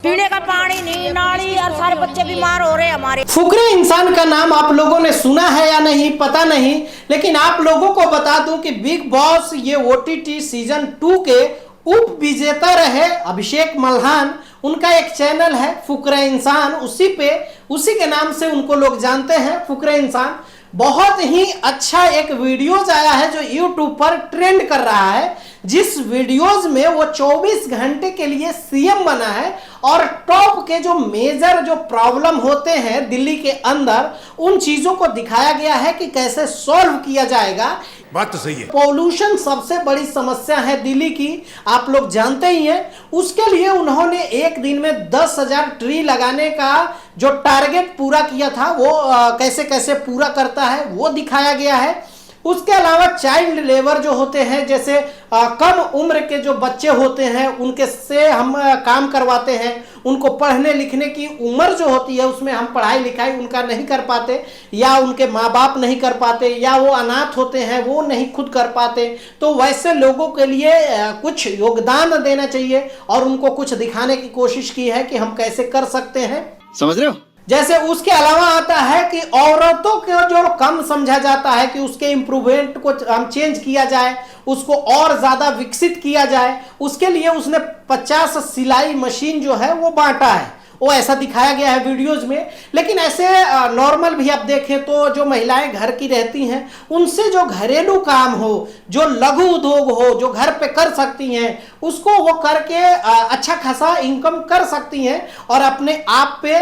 पीने का पानी नहीं, नाली, और सारे बच्चे बीमार हो रहे हैं हमारे। फुकरे इंसान का नाम आप लोगों ने सुना है या नहीं पता नहीं, लेकिन आप लोगों को बता दूं कि बिग बॉस ये OTT सीजन 2 के उप विजेता रहे अभिषेक मल्हान। उनका एक चैनल है फुकरे इंसान, उसी के नाम से उनको लोग जानते हैं, फुकरे इंसान। बहुत ही अच्छा एक वीडियोज आया है जो यूट्यूब पर ट्रेंड कर रहा है, जिस वीडियोज में वो 24 घंटे के लिए सीएम बना है और टॉप के जो मेजर जो प्रॉब्लम होते हैं दिल्ली के अंदर, उन चीजों को दिखाया गया है कि कैसे सॉल्व किया जाएगा। बात तो सही है। पॉल्यूशन सबसे बड़ी समस्या है दिल्ली की, आप लोग जानते ही हैं। उसके लिए उन्होंने एक दिन में 10,000 ट्री लगाने का जो टारगेट पूरा किया था, वो कैसे कैसे पूरा करता है वो दिखाया गया है। उसके अलावा चाइल्ड लेबर जो होते हैं, जैसे कम उम्र के जो बच्चे होते हैं उनके से हम काम करवाते हैं, उनको पढ़ने लिखने की उम्र जो होती है उसमें हम पढ़ाई लिखाई उनका नहीं कर पाते, या उनके माँ बाप नहीं कर पाते, या वो अनाथ होते हैं वो नहीं खुद कर पाते, तो वैसे लोगों के लिए कुछ योगदान देना चाहिए और उनको कुछ दिखाने की कोशिश की है कि हम कैसे कर सकते हैं, समझ रहे हो। जैसे उसके अलावा आता है कि औरतों को जो कम समझा जाता है कि उसके इम्प्रूवमेंट को हम चेंज किया जाए, उसको और ज्यादा विकसित किया जाए, उसके लिए उसने 50 सिलाई मशीन जो है वो बांटा है, वो ऐसा दिखाया गया है वीडियोज में। लेकिन ऐसे नॉर्मल भी आप देखें तो जो महिलाएं घर की रहती हैं, उनसे जो घरेलू काम हो, जो लघु उद्योग हो, जो घर पे कर सकती हैं, उसको वो करके अच्छा खासा इनकम कर सकती हैं और अपने आप पे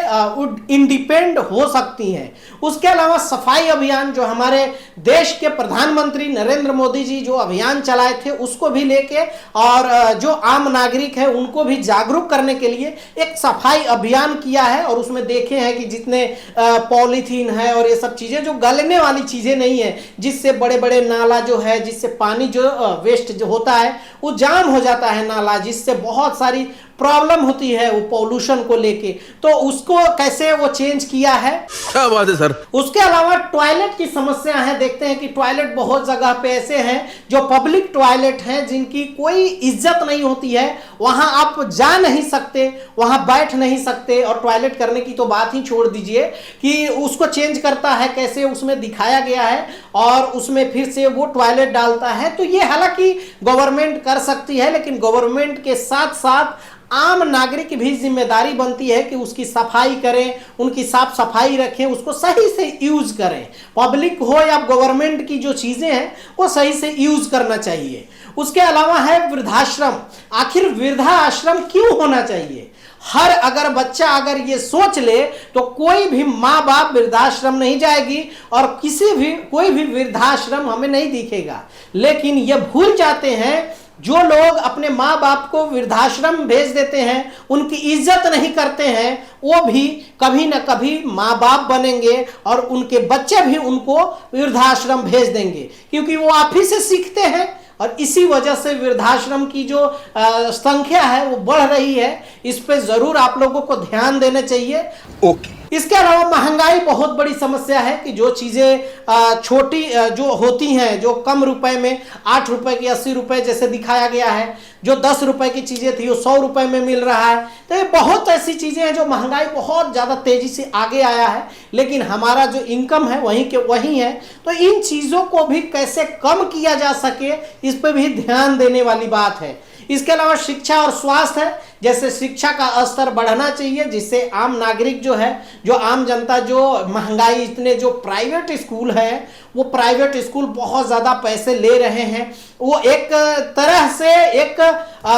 इंडिपेंडेंट हो सकती हैं। उसके अलावा सफाई अभियान जो हमारे देश के प्रधानमंत्री नरेंद्र मोदी जी जो अभियान चलाए थे, उसको भी लेके और जो आम नागरिक है उनको भी जागरूक करने के लिए एक सफाई अभियान किया है। और उसमें देखे हैं कि जितने पॉलीथीन है और ये सब चीजें जो गलने वाली चीजें नहीं है, जिससे बड़े बड़े नाला जो है, जिससे पानी जो वेस्ट जो होता है वो जाम हो जाता है नाला, जिससे बहुत सारी प्रॉब्लम होती है वो पॉल्यूशन को लेके, तो उसको कैसे वो चेंज किया है। क्या बात है सर। उसके अलावा टॉयलेट की समस्या है, देखते हैं कि टॉयलेट बहुत जगह पे ऐसे हैं जो पब्लिक टॉयलेट हैं जिनकी कोई इज्जत नहीं होती है, वहां आप जा नहीं सकते, वहां बैठ नहीं सकते, और टॉयलेट करने की तो बात ही छोड़ दीजिए कि उसको चेंज करता है कैसे, उसमें दिखाया गया है और उसमें फिर से वो टॉयलेट डालता है। तो ये हालांकि गवर्नमेंट कर सकती है, लेकिन गवर्नमेंट के साथ साथ आम नागरिक की भी जिम्मेदारी बनती है कि उसकी सफाई करें, उनकी साफ सफाई रखें, उसको सही से यूज करें। पब्लिक हो या गवर्नमेंट की जो चीजें हैं वो सही से यूज करना चाहिए। उसके अलावा है वृद्धाश्रम। आखिर वृद्धाश्रम क्यों होना चाहिए? हर अगर बच्चा अगर ये सोच ले तो कोई भी माँ बाप वृद्धाश्रम नहीं जाएगी और कोई भी वृद्धाश्रम हमें नहीं दिखेगा। लेकिन ये भूल जाते हैं जो लोग अपने माँ बाप को वृद्धाश्रम भेज देते हैं, उनकी इज्जत नहीं करते हैं, वो भी कभी ना कभी माँ बाप बनेंगे और उनके बच्चे भी उनको वृद्धाश्रम भेज देंगे, क्योंकि वो आप ही से सीखते हैं। और इसी वजह से वृद्धाश्रम की जो संख्या है वो बढ़ रही है। इस पे जरूर आप लोगों को ध्यान देना चाहिए। ओके। इसके अलावा महंगाई बहुत बड़ी समस्या है कि जो चीजें छोटी जो होती हैं, जो कम रुपए में 8 रुपए की 80 रुपए जैसे दिखाया गया है, जो 10 रुपए की चीजें थी वो 100 रुपए में मिल रहा है। तो ये बहुत ऐसी चीजें हैं जो महंगाई बहुत ज्यादा तेजी से आगे आया है, लेकिन हमारा जो इनकम है वही है। तो इन चीजों को भी कैसे कम किया जा सके, इस पर भी ध्यान देने वाली बात है। इसके अलावा शिक्षा और स्वास्थ्य है, जैसे शिक्षा का स्तर बढ़ना चाहिए, जिससे आम नागरिक जो है, जो आम जनता, जो महंगाई, इतने जो प्राइवेट स्कूल है, वो प्राइवेट स्कूल बहुत ज़्यादा पैसे ले रहे हैं, वो एक तरह से एक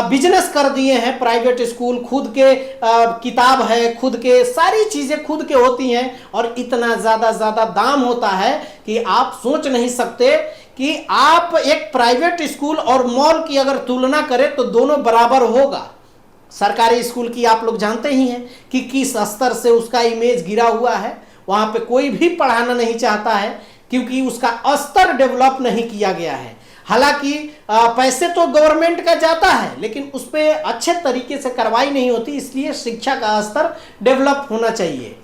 बिजनेस कर दिए हैं प्राइवेट स्कूल। खुद के किताब है, खुद के सारी चीज़ें खुद के होती हैं और इतना ज़्यादा दाम होता है कि आप सोच नहीं सकते कि आप एक प्राइवेट स्कूल और मॉल की अगर तुलना करें तो दोनों बराबर होगा। सरकारी स्कूल की आप लोग जानते ही हैं कि किस स्तर से उसका इमेज गिरा हुआ है, वहाँ पे कोई भी पढ़ाना नहीं चाहता है क्योंकि उसका स्तर डेवलप नहीं किया गया है। हालांकि पैसे तो गवर्नमेंट का जाता है, लेकिन उस पर अच्छे तरीके से कार्रवाई नहीं होती, इसलिए शिक्षा का स्तर डेवलप होना चाहिए।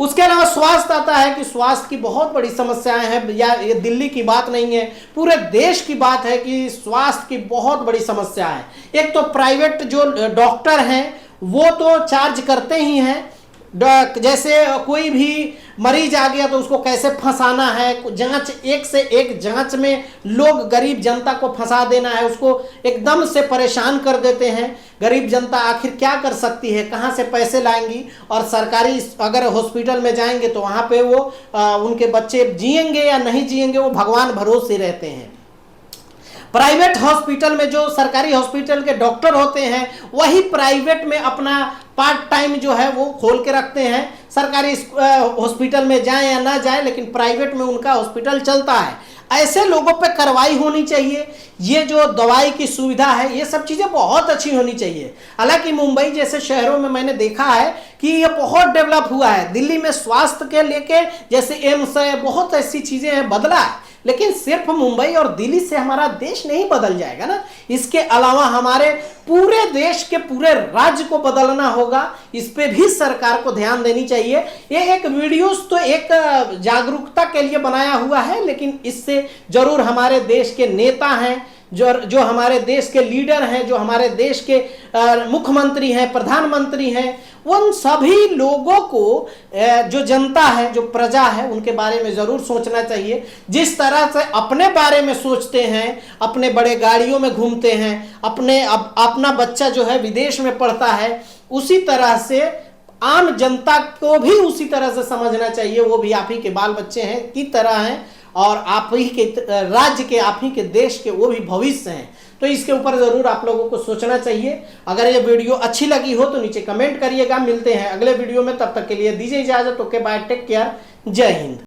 उसके अलावा स्वास्थ्य आता है कि स्वास्थ्य की बहुत बड़ी समस्याएं हैं, या ये दिल्ली की बात नहीं है, पूरे देश की बात है कि स्वास्थ्य की बहुत बड़ी समस्या है। एक तो प्राइवेट जो डॉक्टर हैं वो तो चार्ज करते ही हैं। जैसे कोई भी मरीज आ गया तो उसको कैसे फंसाना है, जांच एक से एक जांच में लोग गरीब जनता को फंसा देना है, उसको एकदम से परेशान कर देते हैं। गरीब जनता आखिर क्या कर सकती है, कहां से पैसे लाएंगी? और सरकारी अगर हॉस्पिटल में जाएंगे तो वहां पे वो उनके बच्चे जिएंगे या नहीं जिएंगे वो भगवान भरोसे रहते हैं। प्राइवेट हॉस्पिटल में जो सरकारी हॉस्पिटल के डॉक्टर होते हैं वही प्राइवेट में अपना पार्ट टाइम जो है वो खोल के रखते हैं। सरकारी हॉस्पिटल में जाएं या ना जाएं, लेकिन प्राइवेट में उनका हॉस्पिटल चलता है। ऐसे लोगों पे कार्रवाई होनी चाहिए। ये जो दवाई की सुविधा है ये सब चीज़ें बहुत अच्छी होनी चाहिए। हालांकि मुंबई जैसे शहरों में मैंने देखा है कि ये बहुत डेवलप हुआ है। दिल्ली में स्वास्थ्य के लेके जैसे एम्स है, बहुत ऐसी चीज़ें हैं, बदला है। लेकिन सिर्फ मुंबई और दिल्ली से हमारा देश नहीं बदल जाएगा ना, इसके अलावा हमारे पूरे देश के पूरे राज्य को बदलना होगा। इस पे भी सरकार को ध्यान देनी चाहिए। ये एक वीडियोस तो एक जागरूकता के लिए बनाया हुआ है, लेकिन इससे जरूर हमारे देश के नेता हैं, जो हमारे देश के लीडर हैं, जो हमारे देश के मुख्यमंत्री हैं, प्रधानमंत्री हैं, उन सभी लोगों को जो जनता है, जो प्रजा है, उनके बारे में जरूर सोचना चाहिए। जिस तरह से अपने बारे में सोचते हैं, अपने बड़े गाड़ियों में घूमते हैं, अपना बच्चा जो है विदेश में पढ़ता है, उसी तरह से आम जनता को भी उसी तरह से समझना चाहिए। वो भी आप ही के बाल बच्चे हैं की तरह हैं, और आप ही के राज्य के, आप ही के देश के वो भी भविष्य हैं। तो इसके ऊपर जरूर आप लोगों को सोचना चाहिए। अगर ये वीडियो अच्छी लगी हो तो नीचे कमेंट करिएगा। मिलते हैं अगले वीडियो में, तब तक के लिए दीजिए इजाजत। ओके बाय, टेक केयर, जय हिंद।